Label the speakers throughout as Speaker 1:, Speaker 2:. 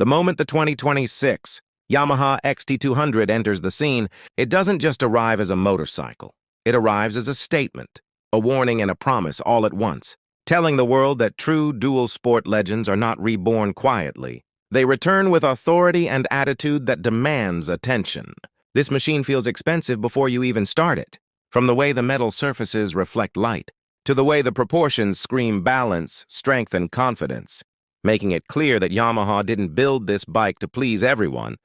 Speaker 1: The moment the 2026 Yamaha XT200 enters the scene, it doesn't just arrive as a motorcycle. It arrives as a statement, a warning and a promise all at once, telling the world that true dual sport legends are not reborn quietly. They return with authority and attitude that demands attention. This machine feels expensive before you even start it, from the way the metal surfaces reflect light, to the way the proportions scream balance, strength, and confidence, making it clear that Yamaha didn't build this bike to please everyone,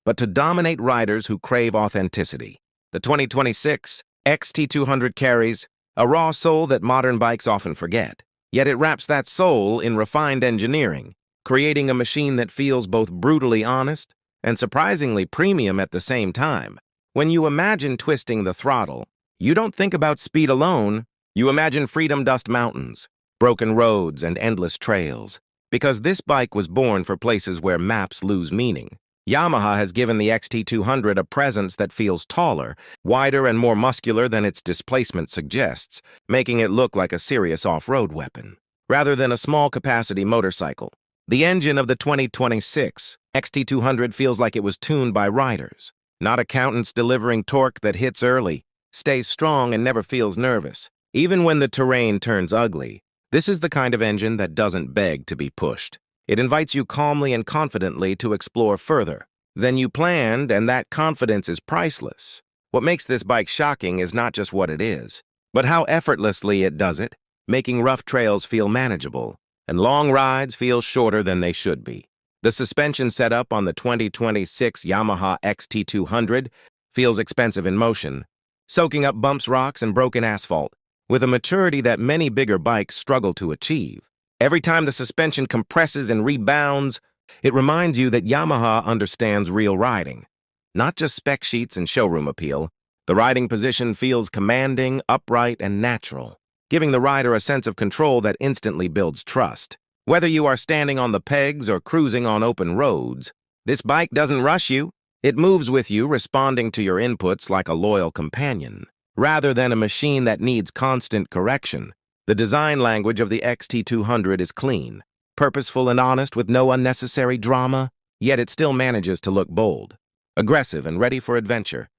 Speaker 1: but to dominate riders who crave authenticity. The 2026 XT200 carries a raw soul that modern bikes often forget, yet it wraps that soul in refined engineering, creating a machine that feels both brutally honest and surprisingly premium at the same time. When you imagine twisting the throttle, you don't think about speed alone, you imagine freedom-dust mountains, broken roads, and endless trails, because this bike was born for places where maps lose meaning. Yamaha has given the XT200 a presence that feels taller, wider, and more muscular than its displacement suggests, making it look like a serious off-road weapon, rather than a small-capacity motorcycle. The engine of the 2026 XT200 feels like it was tuned by riders, not accountants delivering torque that hits early, stays strong, and never feels nervous. Even when the terrain turns ugly, this is the kind of engine that doesn't beg to be pushed. It invites you calmly and confidently to explore further than you planned, and that confidence is priceless. What makes this bike shocking is not just what it is, but how effortlessly it does it, making rough trails feel manageable and long rides feel shorter than they should be. The suspension setup on the 2026 Yamaha XT200 feels expensive in motion, soaking up bumps, rocks, and broken asphalt, with a maturity that many bigger bikes struggle to achieve. Every time the suspension compresses and rebounds, it reminds you that Yamaha understands real riding, not just spec sheets and showroom appeal. The riding position feels commanding, upright, and natural, giving the rider a sense of control that instantly builds trust. Whether you are standing on the pegs or cruising on open roads, this bike doesn't rush you. It moves with you, responding to your inputs like a loyal companion, rather than a machine that needs constant correction. The design language of the XT200 is clean, purposeful, and honest, with no unnecessary drama, yet it still manages to look bold, aggressive, and ready for adventure.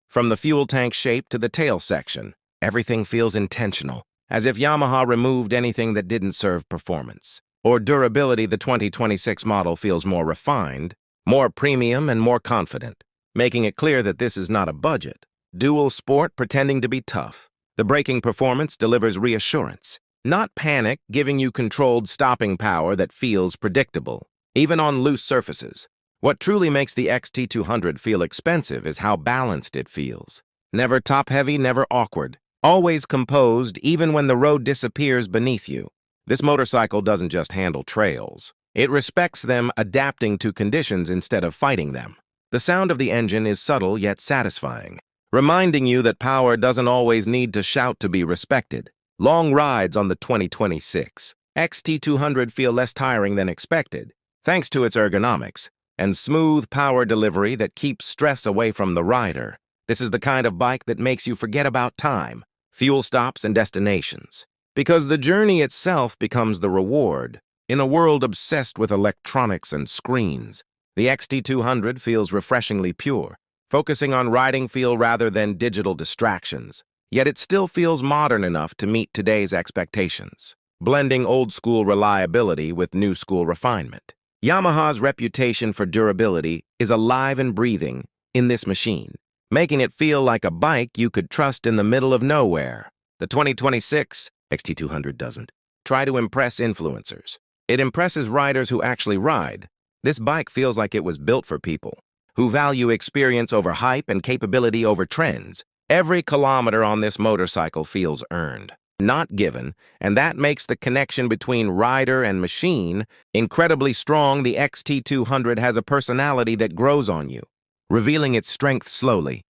Speaker 1: From the fuel tank shape to the tail section, everything feels intentional, as if Yamaha removed anything that didn't serve performance or durability. The 2026 model feels more refined, more premium, and more confident, making it clear that this is not a budget dual sport pretending to be tough. The braking performance delivers reassurance, not panic, giving you controlled stopping power that feels predictable, even on loose surfaces. What truly makes the XT200 feel expensive is how balanced it feels. Never top-heavy, never awkward, always composed even when the road disappears beneath you. This motorcycle doesn't just handle trails. It respects them, adapting to conditions instead of fighting them. The sound of the engine is subtle yet satisfying, reminding you that power doesn't always need to shout to be respected. Long rides on the 2026 XT200 feel less tiring than expected, thanks to its ergonomics and smooth power delivery that keeps stress away from the rider. This is the kind of bike that makes you forget about time, fuel stops, and destinations, because the journey itself becomes the reward. In a world obsessed with electronics and screens, the XT200 feels refreshingly pure, focusing on riding feel rather than digital distractions. Yet it still feels modern enough to meet today's expectations, blending old-school reliability with new-school refinement. Yamaha's reputation for durability is alive and breathing in this machine, making it feel like a bike you could trust in the middle of nowhere. The 2026 XT200 doesn't try to impress influencers. It impresses riders who actually ride. This bike feels like it was built for people who value experience over hype and capability over trends. Every kilometer on this motorcycle feels earned, not given, and that makes the connection between rider and machine incredibly strong. The XT200 has a personality that grows on you, revealing its strength slowly,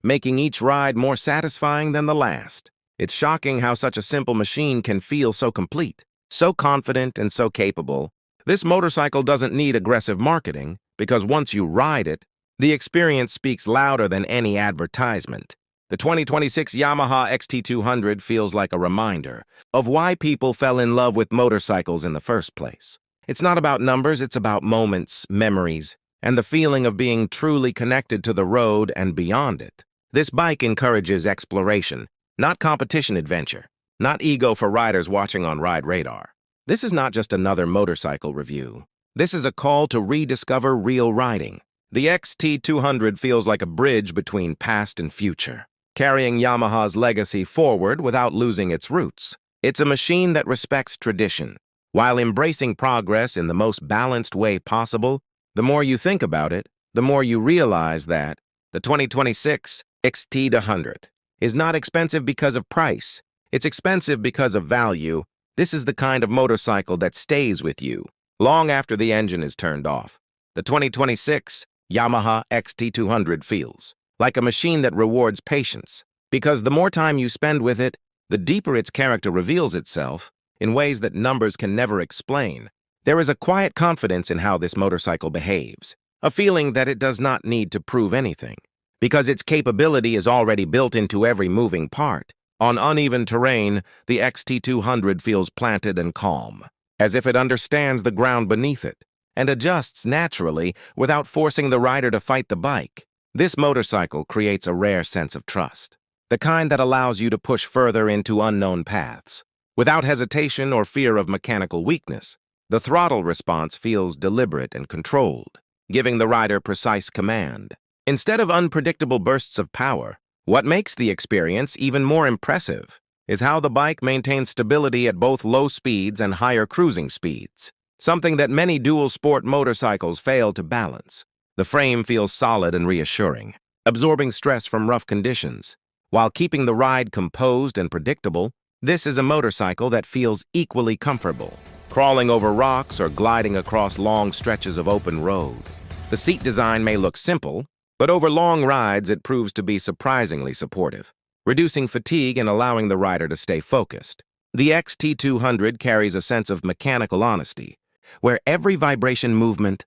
Speaker 1: making each ride more satisfying than the last. It's shocking how such a simple machine can feel so complete, so confident, and so capable. This motorcycle doesn't need aggressive marketing, because once you ride it, the experience speaks louder than any advertisement. The 2026 Yamaha XT200 feels like a reminder of why people fell in love with motorcycles in the first place. It's not about numbers, it's about moments, memories, and the feeling of being truly connected to the road and beyond it. This bike encourages exploration, not competition adventure, not ego for riders watching on Ride Radar. This is not just another motorcycle review. This is a call to rediscover real riding. The XT200 feels like a bridge between past and future, carrying Yamaha's legacy forward without losing its roots. It's a machine that respects tradition, while embracing progress in the most balanced way possible. The more you think about it, the more you realize that the 2026 XT200 is not expensive because of price. It's expensive because of value. This is the kind of motorcycle that stays with you long after the engine is turned off. The 2026 Yamaha XT200 feels like a machine that rewards patience, because the more time you spend with it, the deeper its character reveals itself in ways that numbers can never explain. There is a quiet confidence in how this motorcycle behaves, a feeling that it does not need to prove anything, because its capability is already built into every moving part. On uneven terrain, the XT200 feels planted and calm, as if it understands the ground beneath it, and adjusts naturally without forcing the rider to fight the bike. This motorcycle creates a rare sense of trust, the kind that allows you to push further into unknown paths, without hesitation or fear of mechanical weakness. The throttle response feels deliberate and controlled, giving the rider precise command. Instead of unpredictable bursts of power, what makes the experience even more impressive is how the bike maintains stability at both low speeds and higher cruising speeds, something that many dual-sport motorcycles fail to balance. The frame feels solid and reassuring, absorbing stress from rough conditions. While keeping the ride composed and predictable, this is a motorcycle that feels equally comfortable, crawling over rocks or gliding across long stretches of open road. The seat design may look simple, but over long rides it proves to be surprisingly supportive, reducing fatigue and allowing the rider to stay focused. The XT200 carries a sense of mechanical honesty, where every vibration, movement,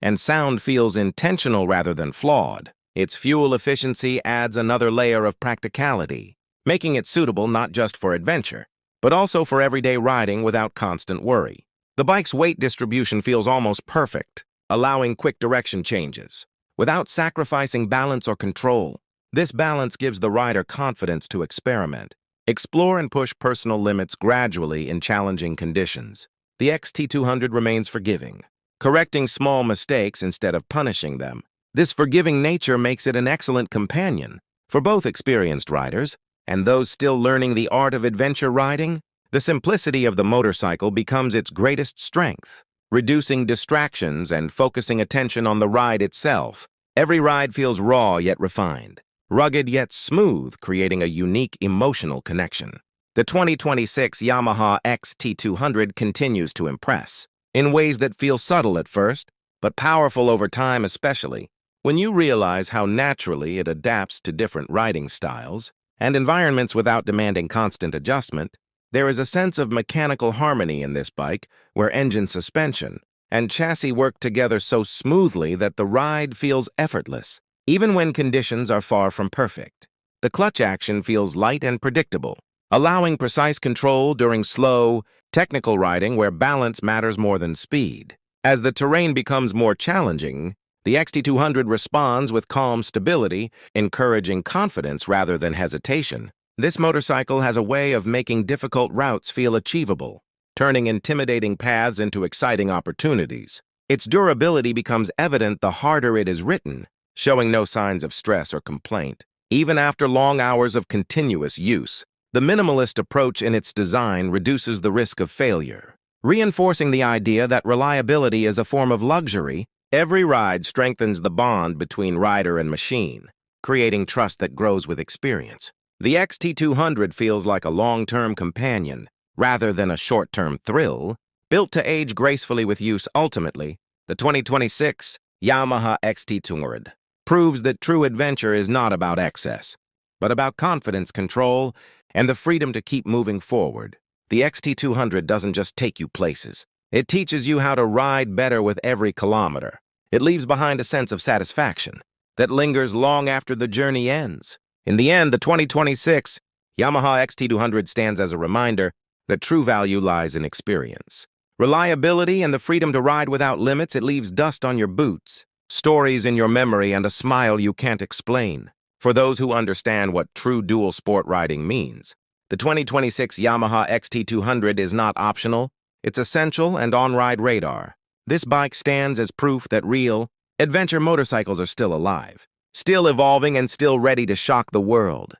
Speaker 1: and sound feels intentional rather than flawed. Its fuel efficiency adds another layer of practicality, making it suitable not just for adventure, but also for everyday riding without constant worry. The bike's weight distribution feels almost perfect, allowing quick direction changes, without sacrificing balance or control. This balance gives the rider confidence to experiment, explore and push personal limits gradually in challenging conditions. The XT200 remains forgiving, correcting small mistakes instead of punishing them. This forgiving nature makes it an excellent companion for both experienced riders and those still learning the art of adventure riding. The simplicity of the motorcycle becomes its greatest strength, reducing distractions and focusing attention on the ride itself. Every ride feels raw yet refined, rugged yet smooth, creating a unique emotional connection. The 2026 Yamaha XT200 continues to impress in ways that feel subtle at first, but powerful over time, especially when you realize how naturally it adapts to different riding styles and environments without demanding constant adjustment. There is a sense of mechanical harmony in this bike, where engine, suspension, and chassis work together so smoothly that the ride feels effortless, even when conditions are far from perfect. The clutch action feels light and predictable, allowing precise control during slow, technical riding where balance matters more than speed. As the terrain becomes more challenging, the XT200 responds with calm stability, encouraging confidence rather than hesitation. This motorcycle has a way of making difficult routes feel achievable, turning intimidating paths into exciting opportunities. Its durability becomes evident the harder it is ridden, showing no signs of stress or complaint, even after long hours of continuous use. The minimalist approach in its design reduces the risk of failure, reinforcing the idea that reliability is a form of luxury. Every ride strengthens the bond between rider and machine, creating trust that grows with experience. The XT200 feels like a long-term companion, rather than a short-term thrill, built to age gracefully with use. Ultimately, the 2026 Yamaha XT200 proves that true adventure is not about excess, but about confidence, control, and the freedom to keep moving forward. The XT200 doesn't just take you places. It teaches you how to ride better with every kilometer. It leaves behind a sense of satisfaction that lingers long after the journey ends. In the end, the 2026 Yamaha XT200 stands as a reminder that true value lies in experience, Reliability and the freedom to ride without limits, it leaves dust on your boots, stories in your memory, and a smile you can't explain. For those who understand what true dual sport riding means, the 2026 Yamaha XT200 is not optional, it's essential and on-ride radar. This bike stands as proof that real, adventure motorcycles are still alive, still evolving and still ready to shock the world.